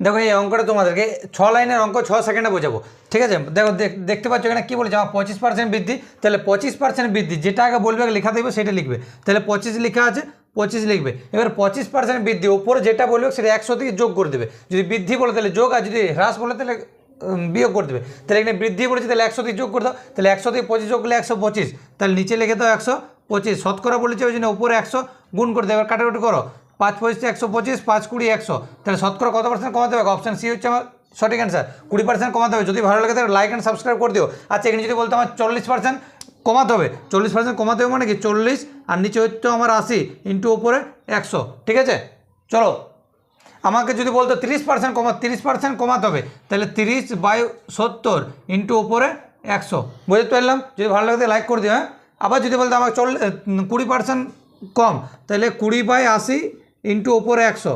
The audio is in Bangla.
দেখো এই অঙ্কটা তোমাদেরকে 6 লাইনের অঙ্ক 6 সেকেন্ডে বোঝাবো, ঠিক আছে। দেখো দেখতে পাচ্ছ এখানে কী বলেছে, আমার 25% বৃদ্ধি, তাহলে 25% বৃদ্ধি যেটা আগে বলবে লেখা দেবে সেটা লিখবে, তাহলে 25 লেখা আছে 25 লিখবে। এবার 25% বৃদ্ধি ওপরে যেটা বলবে সেটা 100 থেকে যোগ করে দেবে, যদি বৃদ্ধি বলে তাহলে যোগ, আর যদি হ্রাস বলে তাহলে বিয়োগ করে দেবে। তাহলে এখানে বৃদ্ধি বলেছে তাহলে 100 থেকে যোগ করে দাও, তাহলে 100 থেকে 25 যোগ করলে 125, তাহলে নিচে লিখে দাও 125। শতকরা বলেছে ওই জন্য উপরে 100 গুণ করে দেবে, এবার কাটাকুটি করো, 5 25 125, 5 20 100, তাহলে শতকরা কত পার্সেন্ট কমাতে হবে? অপশান সি হচ্ছে আমার সঠিক অ্যান্সার, 20% কমাতে হবে। যদি ভালো লাগে তাহলে লাইক অ্যান্ড সাবস্ক্রাইব করে দিও। আচ্ছা এখানে যদি বলতো আমার 40% কমাতে হবে, 40% কমাতে হবে মানে কি 40 আর নিচে হচ্ছে আমার 80 ইন্টু ওপরে 100, ঠিক আছে। চলো আমাকে যদি বলতো 30% 30% কমাতে হবে, তাহলে 30/70 ইন্টু ওপরে 100, বুঝতে পারলাম। যদি ভালো লাগে লাইক করে দিও, হ্যাঁ। আবার যদি বলতো আমার 20% কম, তাহলে 20/80 ইন্টু ওপরে 100।